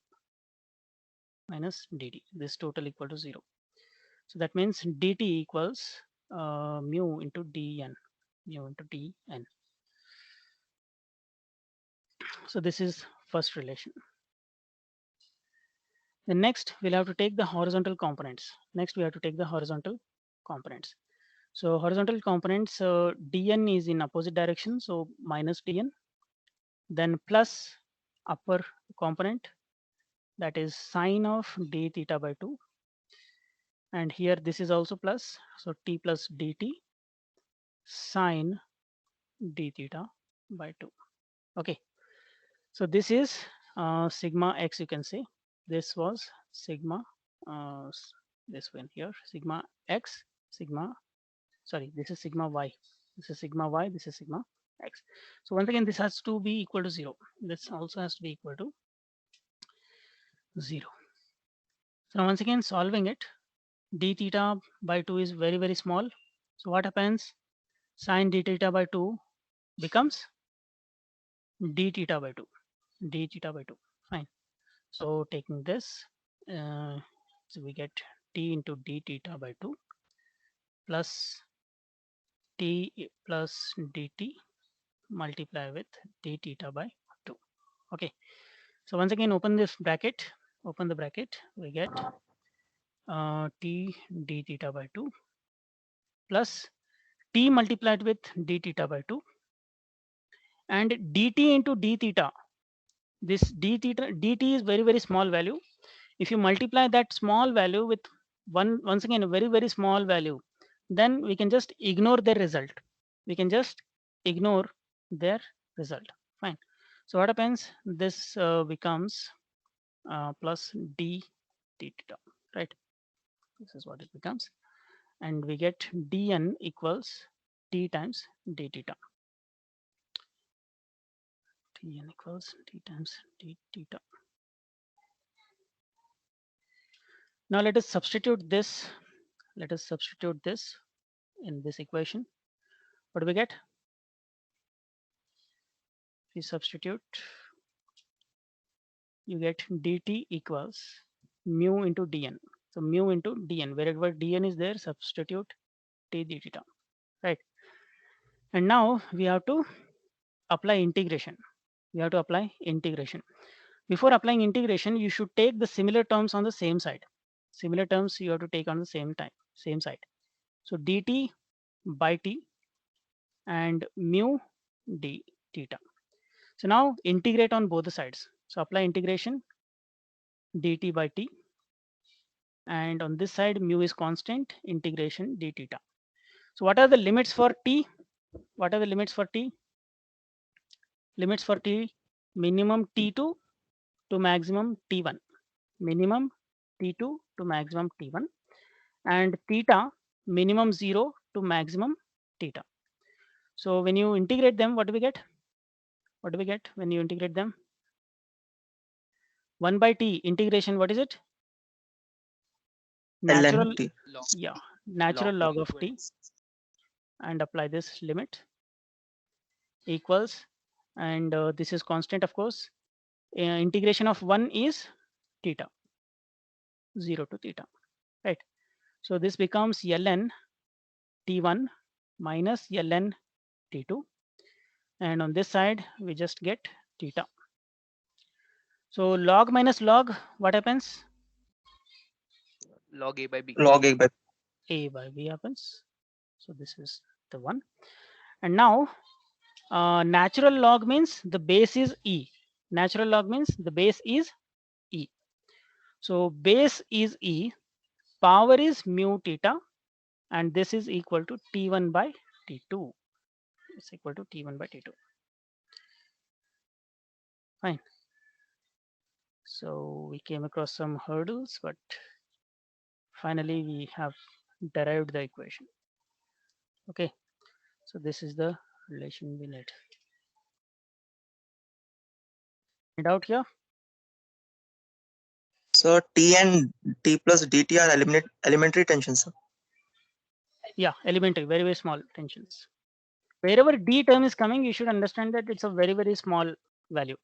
this total equal to 0. So that means dt equals mu into dn, so this is first relation. Then next we'll have to take the horizontal components. So horizontal components, dn is in opposite direction, so minus dn, then plus upper component, that is sine of d theta by 2, and here this is also plus, so t plus dt sine d theta by 2. Okay, so this is sigma x, you can say. This was sigma, this one here, sigma x, sigma, sorry, this is sigma y, this is sigma y, this is sigma x. So once again, this has to be equal to 0. This also has to be equal to 0. So now once again, solving it, d theta by 2 is very, very small. So what happens? Sine d theta by 2 becomes d theta by 2. D theta by 2. Fine. So taking this, so we get t into d theta by 2 plus t plus dt multiply with d theta by 2. Okay. So once again, open this bracket, open the bracket, we get t d theta by 2 plus t multiplied with d theta by 2 and dt into d theta. This d theta, dt is very, very small value. If you multiply that small value with once again, a very, very small value, then we can just ignore their result. We can just ignore their result. Fine. So what happens? This becomes plus d theta, right? This is what it becomes. And we get dn equals t times d theta. Dn equals t times d theta. Now let us substitute this. Let us substitute this in this equation. What do we get? We substitute, you get dt equals mu into dn. So mu into dn, wherever dn is there, substitute t d theta, right? And now we have to apply integration. We have to apply integration. Before applying integration, you should take the similar terms on the same side. Similar terms you have to take on the same side. So dt by t and mu d theta. So now integrate on both the sides. So apply integration dt by t, and on this side mu is constant, integration d theta. So what are the limits for t? What are the limits for t? Limits for t, minimum t2 to maximum t1. Minimum t2 to maximum t1, and theta minimum 0 to maximum theta. So when you integrate them, what do we get? What do we get when you integrate them? 1 by t integration, what is it? Natural, ln t. yeah, natural log of t, 20. and apply this limit equals, and this is constant, of course. Integration of 1 is theta, 0 to theta, right? So this becomes ln t1 minus ln t2, and on this side we just get theta. So log minus log, what happens? Log A by B. Log A by A by b happens. So this is the one. And now natural log means the base is e. Natural log means the base is e. So base is e, power is mu theta, and this is equal to t1 by t2. It's equal to t1 by t2. Fine. So we came across some hurdles, but finally we have derived the equation. Okay. So this is the relation we need. Any doubt here? so T and T plus DT are elementary tensions. Sir. Yeah, elementary, very, very small tensions. Wherever d term is coming, you should understand that it's a very, very small value.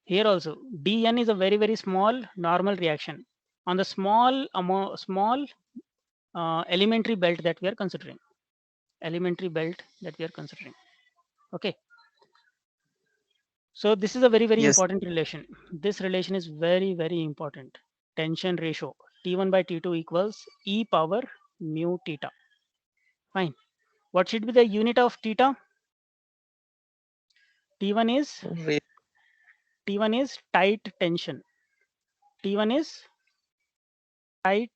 Here also, dn is a very, very small normal reaction on the small elementary belt that we are considering. Elementary belt that we are considering. Okay. So this is a very, very Yes. important relation. This relation is very, very important. Tension ratio T1 by T2 equals e power mu theta. Fine. What should be the unit of theta? T1 is tight tension. T1 is tight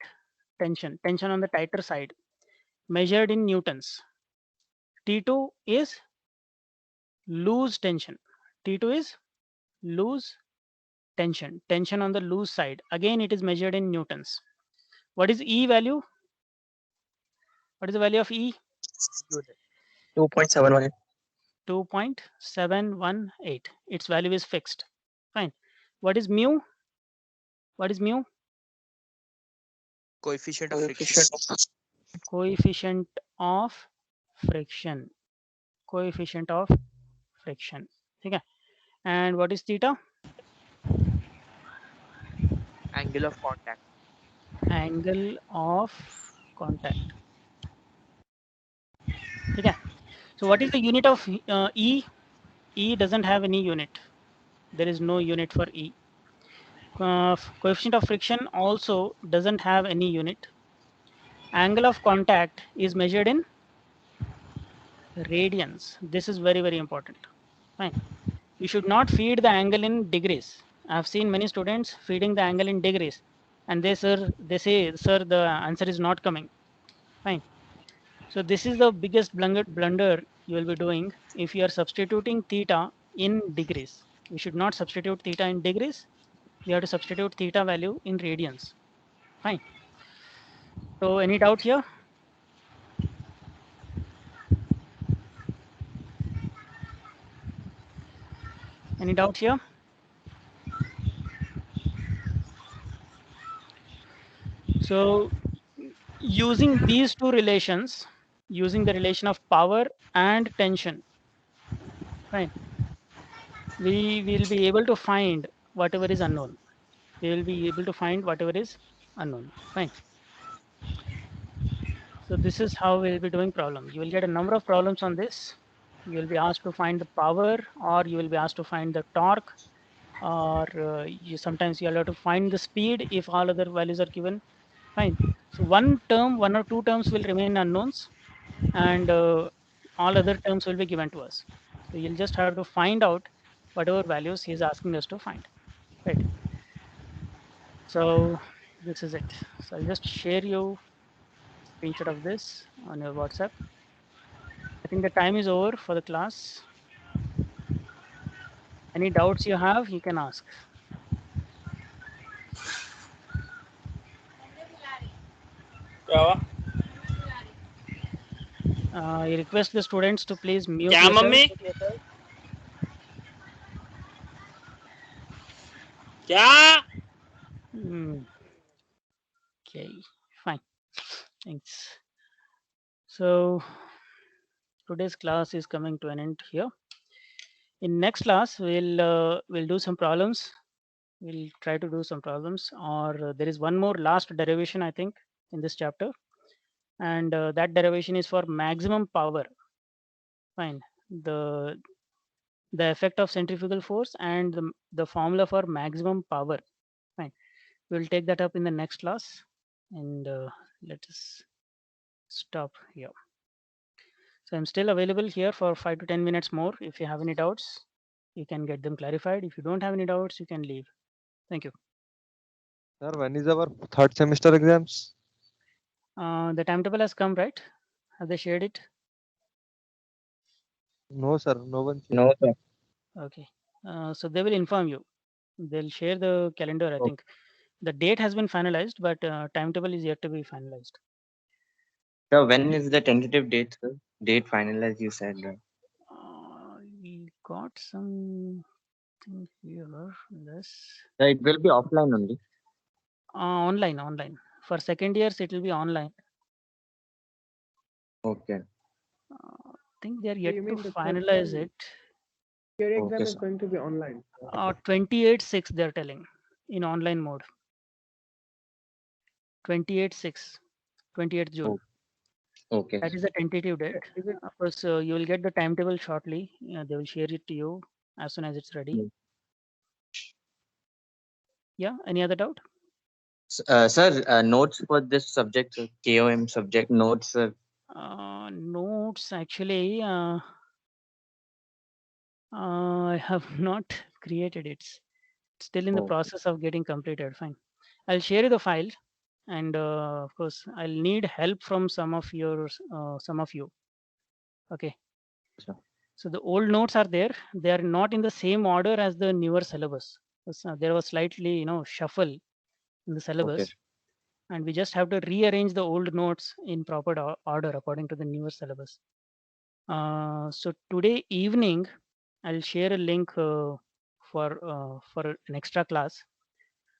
tension, tension on the tighter side, measured in newtons. T2 is loose tension. T2 is loose tension, tension on the loose side. Again, it is measured in newtons. What is E value? What is the value of E? 2.718. 2.718. Its value is fixed. Fine. What is mu? What is mu? Coefficient of friction. Coefficient of friction. Coefficient of friction. Okay. And what is theta? Angle of contact. Angle of contact. Okay. So what is the unit of E? E doesn't have any unit. There is no unit for E. Coefficient of friction also doesn't have any unit. Angle of contact is measured in radians. This is very, very important. Fine. You should not feed the angle in degrees. I've seen many students feeding the angle in degrees, and they say, sir, the answer is not coming. Fine. So this is the biggest blunder you will be doing if you are substituting theta in degrees. We should not substitute theta in degrees. We have to substitute theta value in radians. Fine. So any doubt here? Any doubt here? So using these two relations, using the relation of power and tension, fine, we will be able to find whatever is unknown. We will be able to find whatever is unknown. Fine. So this is how we'll be doing problem. You will get a number of problems on this. You will be asked to find the power, or you will be asked to find the torque, or sometimes you have to find the speed if all other values are given. Fine. So one or two terms will remain unknowns, and all other terms will be given to us. So you'll just have to find out whatever values he's asking us to find. Right. So this is it. So I'll just share you screenshot of this on your WhatsApp. I think the time is over for the class. Any doubts you have, you can ask. I request the students to please mute क्या yourself. Mummy क्या Okay, fine. Thanks. So today's class is coming to an end here. In next class, we'll do some problems. We'll try to do some problems, or there is one more last derivation I think in this chapter, and that derivation is for maximum power. Fine. The effect of centrifugal force and the formula for maximum power. Fine. We'll take that up in the next class, and let us stop here. So I'm still available here for 5 to 10 minutes more. If you have any doubts, you can get them clarified. If you don't have any doubts, you can leave. Thank you. Sir, when is our third semester exams? The timetable has come, right? Have they shared it? No, sir. No one. No, sir. Okay. So they will inform you. They'll share the calendar, I Okay. think. The date has been finalized, but timetable is yet to be finalized. Sir, when is the tentative date, sir? Date finalized, you said. We got something here. This Sir, it will be offline only. online. For second years, it will be online. Okay. I think they are yet You to mean the finalize question- it. Your exam Okay, is sir. going to be online. 28/6 they're telling in online mode. 28/6, 28th June. Okay. That is the tentative date. Is it Of course, you will get the timetable shortly. They will share it to you as soon as it's ready. Mm. Yeah. Any other doubt? Sir, notes for this subject, sir. KOM subject notes, sir. Notes actually, I have not created it. It's still in the Oh. process of getting completed. Fine. I'll share you the file, and of course, I'll need help from some of you. Okay. Sure. So the old notes are there. They are not in the same order as the newer syllabus. There was slightly, shuffle in the syllabus, Okay. and we just have to rearrange the old notes in proper order according to the newer syllabus. So today evening, I'll share a link for an extra class.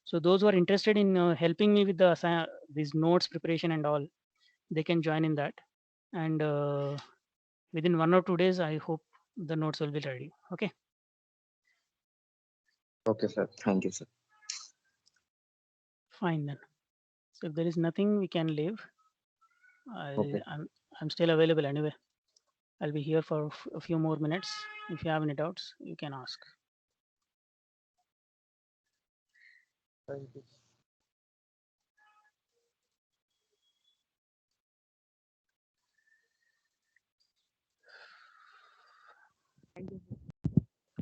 So those who are interested in helping me with these notes preparation and all, they can join in that. And within 1 or 2 days, I hope the notes will be ready. Okay. Okay, sir. Thank you, sir. Fine then. So if there is nothing, we can leave. Okay. I'm still available anyway. I'll be here for a few more minutes. If you have any doubts, you can ask. Thank you.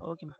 Okay, ma'am.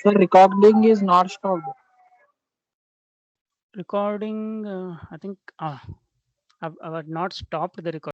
The recording is not stopped. Recording, I think I've not stopped the recording.